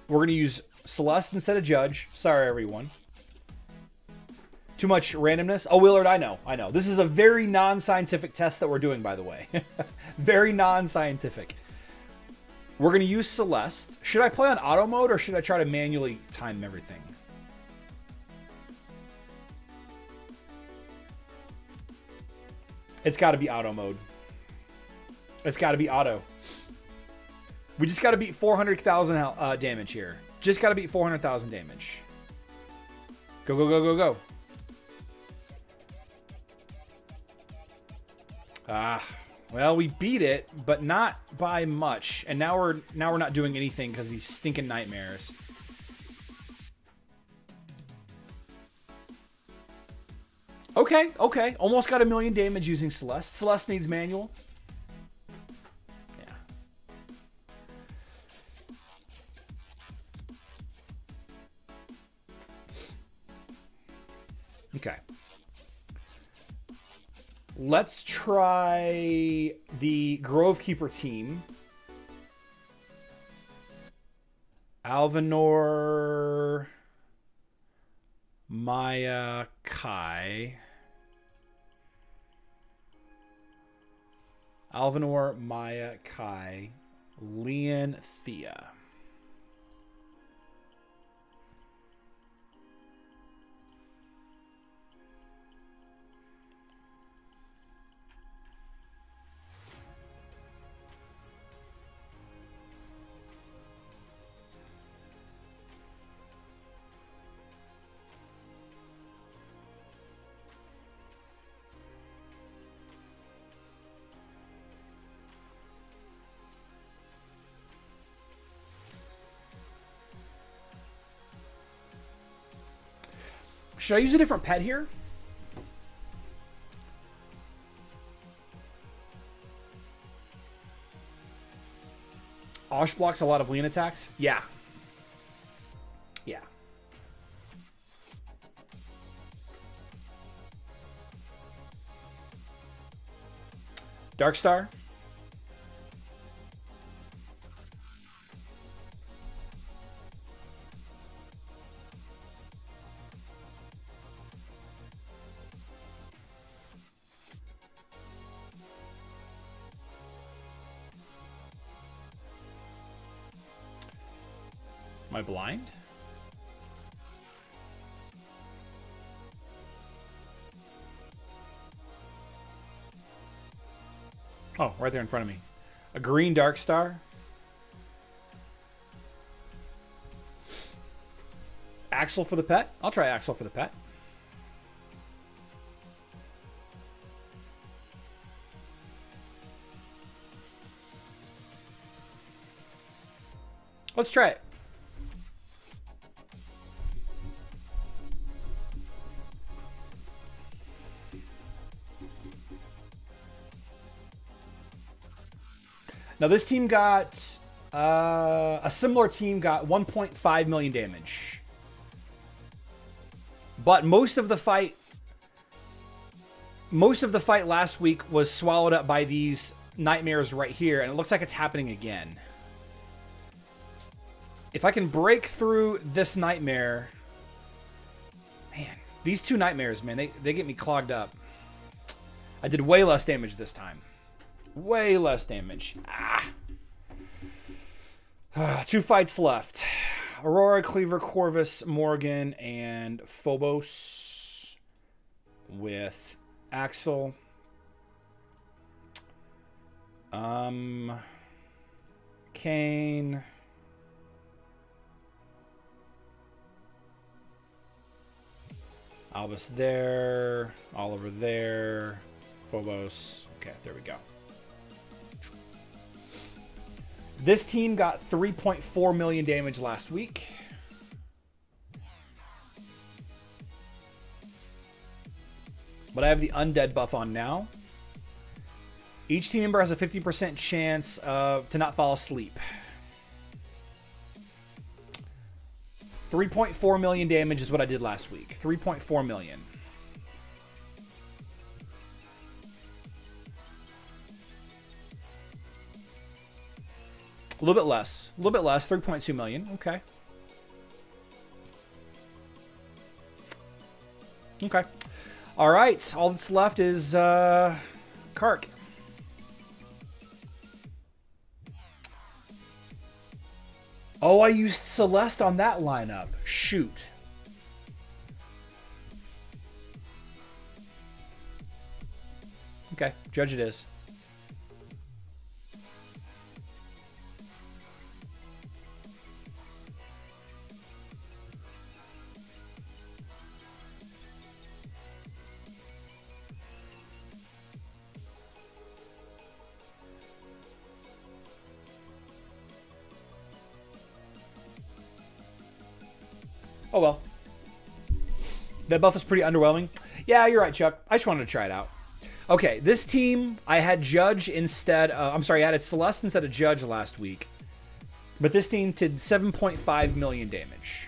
We're going to use Celeste instead of Judge. Sorry, everyone. Too much randomness. Oh, Willard, I know. This is a very non-scientific test that we're doing, by the way. Very non-scientific. We're going to use Celeste. Should I play on auto mode or should I try to manually time everything? It's got to be auto mode. It's got to be auto. We just got to beat 400,000 damage here. Just got to beat 400,000 damage. Go, go, go, go, go. Ah, well, we beat it, but not by much. And now we're not doing anything because these stinking nightmares. Okay, okay. Almost got 1,000,000 damage using Celeste. Celeste needs manual. Yeah. Okay. Let's try the Grovekeeper team. Alvanor, Maya, Kai. Alvanor, Maya, Kai, Leon, Thea. Should I use a different pet here? Osh blocks a lot of Leon attacks? Yeah. Yeah. Darkstar? Am I blind? Oh, right there in front of me. A green Darkstar. Axel for the pet? I'll try Axel for the pet. Let's try it. Now this team got, a similar team got 1.5 million damage. But most of the fight last week was swallowed up by these nightmares right here, and it looks like it's happening again. If I can break through this nightmare, man, these two nightmares, man, they get me clogged up. I did way less damage this time. Way less damage. Two fights left. Aurora, Cleaver, Corvus, Morgan, and Phobos with Axel. Kane. Albus there. Oliver there. Phobos. Okay, there we go. This team got 3.4 million damage last week. But I have the undead buff on now. Each team member has a 50% chance to not fall asleep. 3.4 million damage is what I did last week. 3.4 million. A little bit less. 3.2 million. Okay. Okay. All right. All that's left is Kark. Oh, I used Celeste on that lineup. Shoot. Okay. Judge it is. Oh well. That buff is pretty underwhelming. Yeah, you're right, Chuck. I just wanted to try it out. Okay, this team, I had Judge instead of... I'm sorry, I had Celeste instead of Judge last week. But this team did 7.5 million damage.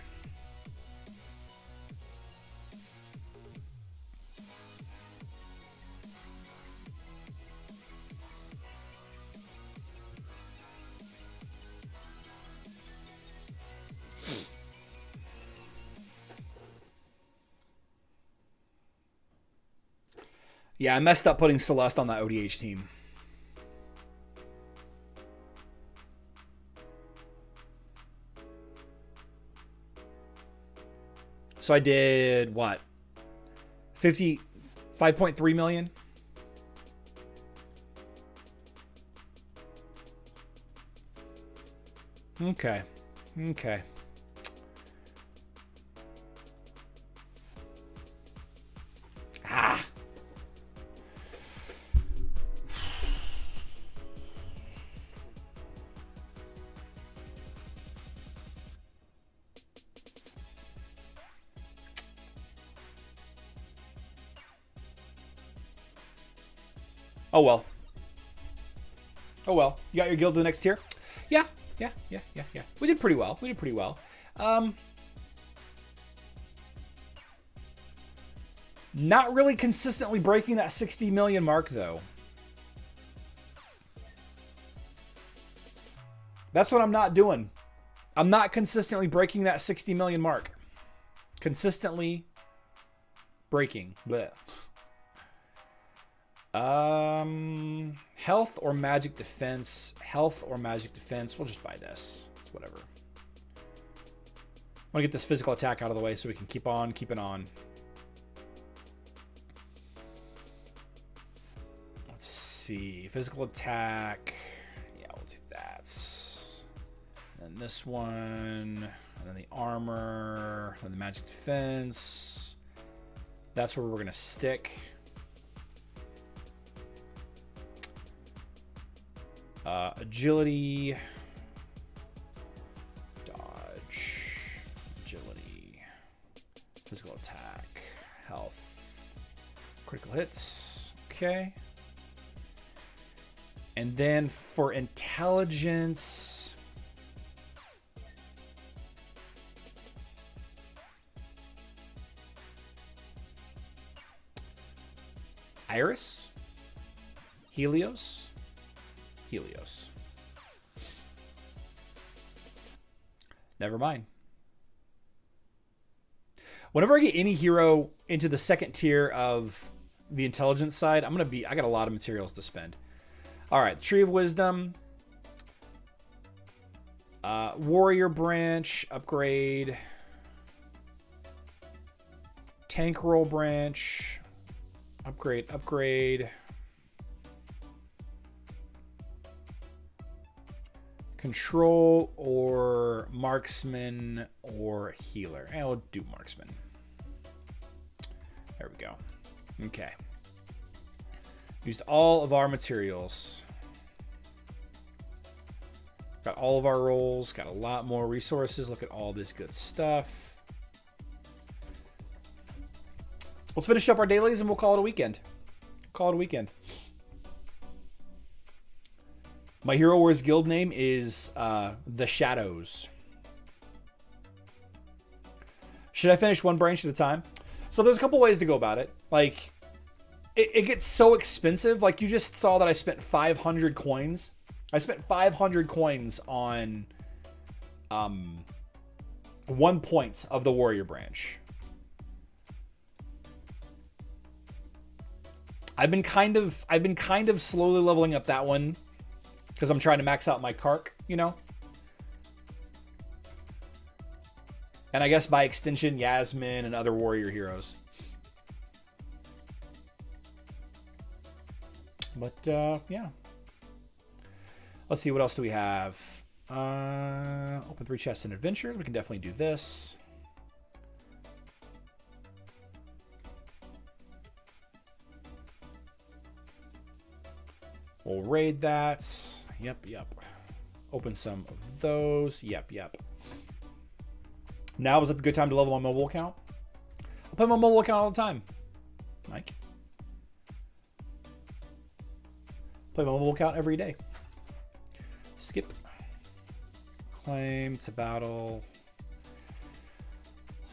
Yeah, I messed up putting Celeste on that ODH team. So I did what? 5.3 million? Okay. Okay. Ah. Oh well. Oh well. You got your guild to the next tier? Yeah. We did pretty well. Not really consistently breaking that 60 million mark, though. That's what I'm not doing. I'm not consistently breaking that 60 million mark. Consistently breaking. Blech. Health or magic defense? Health or magic defense? We'll just buy this. It's whatever. I want to get this physical attack out of the way so we can keep on keeping on. Let's see. Physical attack. Yeah, we'll do that. And this one. And then the armor. And the magic defense. That's where we're going to stick. Agility. Dodge. Agility. Physical attack. Health. Critical hits. Okay. And then for intelligence... Iris? Helios? Helios. Never mind. Whenever I get any hero into the second tier of the intelligence side, I got a lot of materials to spend. All right, the Tree of Wisdom. Warrior Branch, upgrade. Tank Roll Branch, upgrade. Control or marksman or healer. And we'll do marksman. There we go. Okay. Used all of our materials. Got all of our rolls. Got a lot more resources. Look at all this good stuff. Let's finish up our dailies and we'll call it a weekend. My Hero Wars guild name is The Shadows. Should I finish one branch at a time? So there's a couple ways to go about it. Like, it gets so expensive. Like, you just saw that I spent 500 coins. I spent 500 coins on 1 point of the warrior branch. I've been kind of slowly leveling up that one because I'm trying to max out my Kark, you know? And I guess by extension, Yasmin and other warrior heroes. But, yeah. Let's see, what else do we have? Open 3 chests and adventures. We can definitely do this. We'll raid that. Yep. Open some of those. Yep. Now is it a good time to level my mobile account? I play my mobile account all the time. Mike. Play my mobile account every day. Skip. Claim to battle.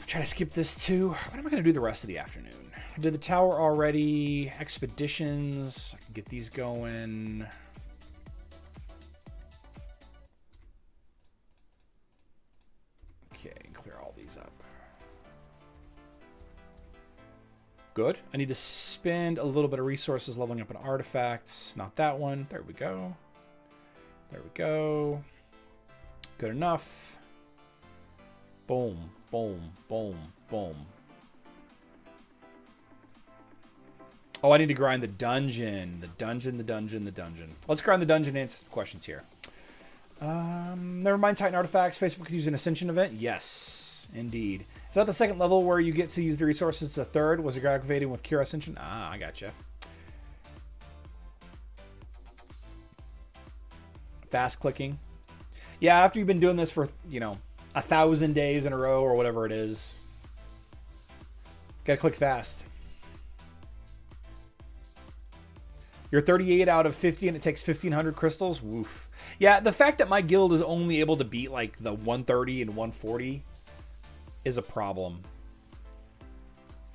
Try to skip this too. What am I going to do the rest of the afternoon? I did the tower already. Expeditions. I can get these going. Okay, clear all these up. Good. I need to spend a little bit of resources leveling up an artifact. Not that one. There we go. There we go. Good enough. Boom, boom, boom, boom. Oh, I need to grind the dungeon. The dungeon, the dungeon, the dungeon. Let's grind the dungeon and answer some questions here. Never mind Titan artifacts. Facebook could use an Ascension event. Yes, indeed. Is that the second level where you get to use the resources? The third was it aggravating with Kira Ascension? Ah, I gotcha. Fast clicking. Yeah, after you've been doing this for, you know, 1,000 days in a row or whatever it is, gotta click fast. You're 38 out of 50 and it takes 1,500 crystals? Woof. Yeah, the fact that my guild is only able to beat like the 130 and 140 is a problem.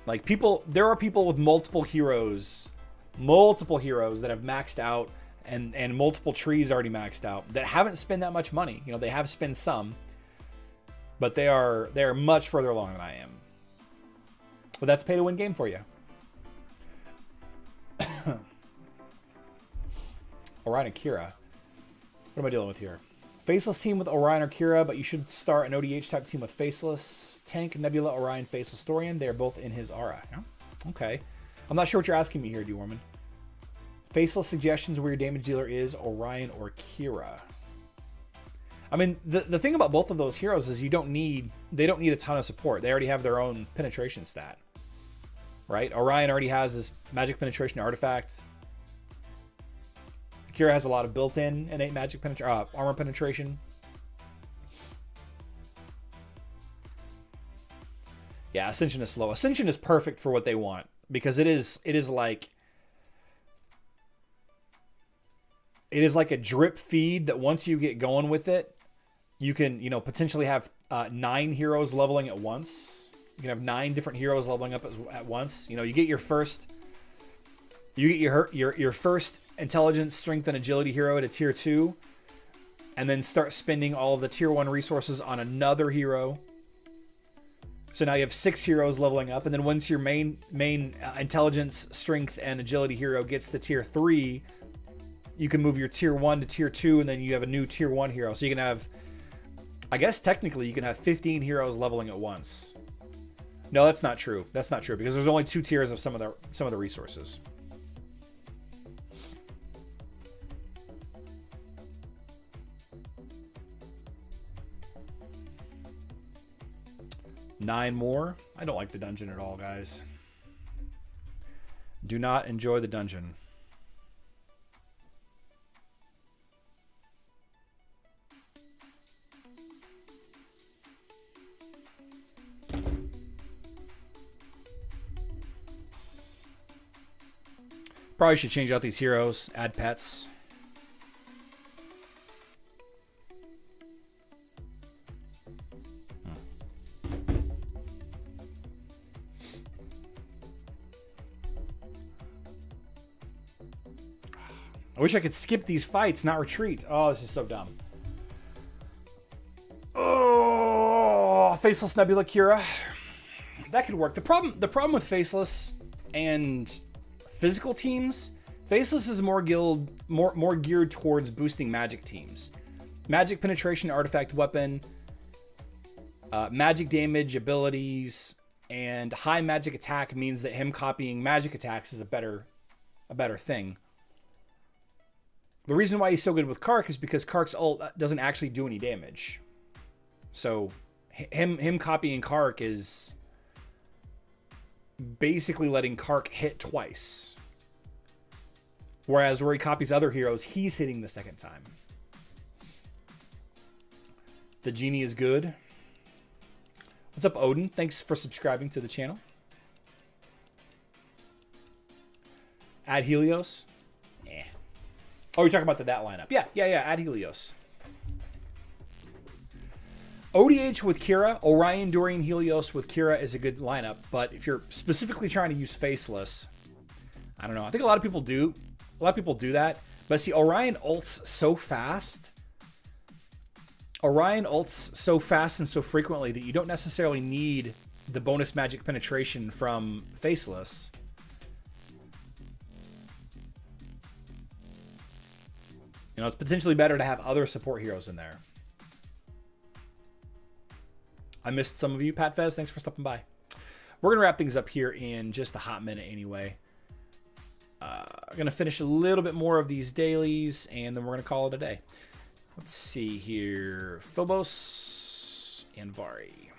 Like there are people with multiple heroes that have maxed out and multiple trees already maxed out that haven't spent that much money. You know, they have spent some, but they are much further along than I am. But that's pay to win game for you. Orion and Kira. What am I dealing with here? Faceless team with Orion or Kira, but you should start an ODH type team with Faceless. Tank, Nebula, Orion, Faceless, Dorian. They're both in his aura. Yeah? Okay. I'm not sure what you're asking me here, Dwarman. Faceless suggestions where your damage dealer is Orion or Kira. I mean, the thing about both of those heroes is they don't need a ton of support. They already have their own penetration stat. Right? Orion already has his magic penetration artifact. Kira has a lot of built-in innate magic armor penetration. Yeah, Ascension is slow. Ascension is perfect for what they want because it is like a drip feed that once you get going with it, you can, you know, potentially have 9 heroes leveling at once. You can have 9 different heroes leveling up at once. You know, you get your first intelligence, strength, and agility hero at a tier 2, and then start spending all of the tier 1 resources on another hero. So now you have 6 heroes leveling up, and then once your main intelligence, strength, and agility hero gets to tier 3, you can move your tier 1 to tier 2, and then you have a new tier 1 hero. So you can have, I guess technically you can have 15 heroes leveling at once. No, that's not true. That's not true because there's only 2 tiers of some of the resources. Nine more. I don't like the dungeon at all, guys. Do not enjoy the dungeon. Probably should change out these heroes, add pets. I wish I could skip these fights, not retreat. Oh, this is so dumb. Oh, Faceless Nebula Kira. That could work. The problem with Faceless and physical teams, Faceless is more geared towards boosting magic teams. Magic penetration, artifact weapon, magic damage abilities, and high magic attack means that him copying magic attacks is a better thing. The reason why he's so good with Kark is because Kark's ult doesn't actually do any damage. So him copying Kark is basically letting Kark hit twice. Whereas where he copies other heroes, he's hitting the second time. The genie is good. What's up, Odin? Thanks for subscribing to the channel. Add Helios. Eh. Oh, you're talking about that lineup. Yeah. Add Helios. ODH with Kira, Orion, Dorian, Helios with Kira is a good lineup, but if you're specifically trying to use Faceless, I don't know. I think a lot of people do. A lot of people do that. But see, Orion ults so fast. Orion ults so fast and so frequently that you don't necessarily need the bonus magic penetration from Faceless. You know, it's potentially better to have other support heroes in there. I missed some of you. Pat Fez, thanks for stopping by. We're going to wrap things up here in just a hot minute anyway. I'm going to finish a little bit more of these dailies, and then we're going to call it a day. Let's see here. Phobos and Vari.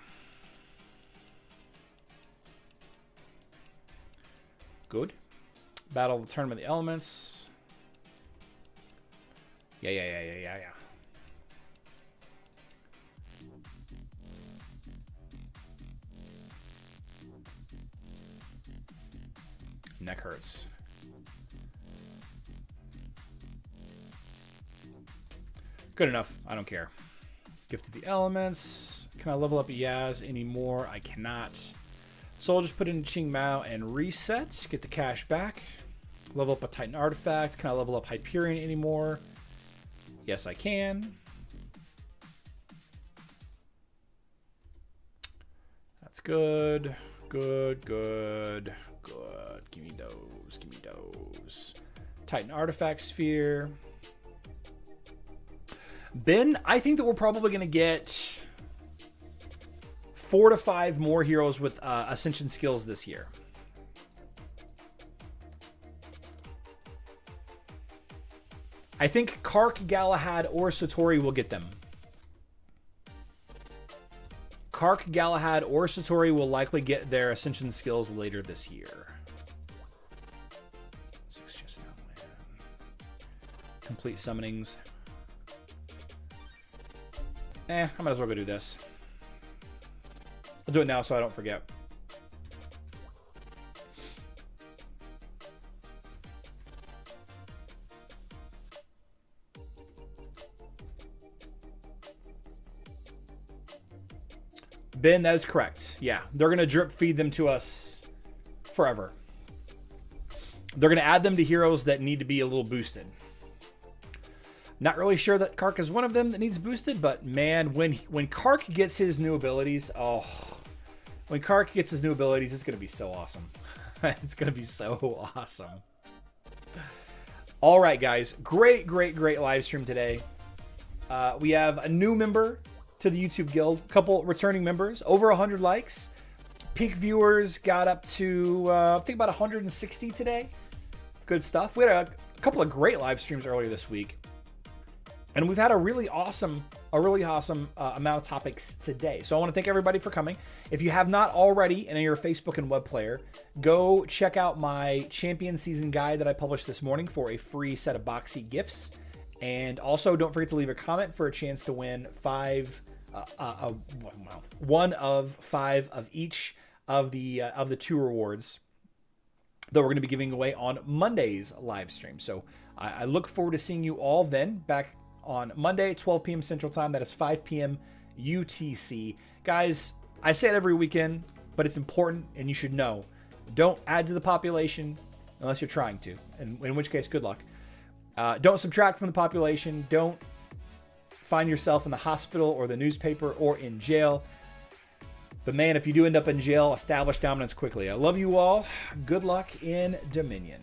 Good. Battle of the Tournament of the Elements. Yeah. Neck hurts. Good enough. I don't care. Gift of the Elements. Can I level up Yaz anymore? I cannot. So I'll just put in Ching Mao and reset. Get the cash back. Level up a Titan Artifact. Can I level up Hyperion anymore? Yes, I can. That's good. Good. Give me those. Titan Artifact Sphere. Ben, I think that we're probably going to get 4 to 5 more heroes with Ascension skills this year. I think Kark, Galahad, or Satori will get them. Kark, Galahad, or Satori will likely get their Ascension skills later this year. 6 just now, man. Complete summonings. I might as well go do this. I'll do it now so I don't forget. Ben, that is correct. Yeah, they're going to drip feed them to us forever. They're going to add them to heroes that need to be a little boosted. Not really sure that Kark is one of them that needs boosted, but man, when Kark gets his new abilities, when Kark gets his new abilities, it's going to be so awesome. It's going to be so awesome. All right, guys. Great live stream today. We have a new member to the YouTube Guild, a couple returning members, over 100 likes. Peak viewers got up to, I think about 160 today. Good stuff. We had a couple of great live streams earlier this week. And we've had a really awesome amount of topics today. So I want to thank everybody for coming. If you have not already, and you're a Facebook and web player, go check out my Champion Season Guide that I published this morning for a free set of boxy gifts. And also, don't forget to leave a comment for a chance to win one of 5 of each of the 2 rewards that we're going to be giving away on Monday's live stream. So I look forward to seeing you all then back on Monday, 12 p.m. Central Time. That is 5 p.m. UTC. Guys, I say it every weekend, but it's important and you should know. Don't add to the population unless you're trying to, in which case, good luck. Don't subtract from the population. Don't find yourself in the hospital or the newspaper or in jail. But man, if you do end up in jail, establish dominance quickly. I love you all. Good luck in Dominion.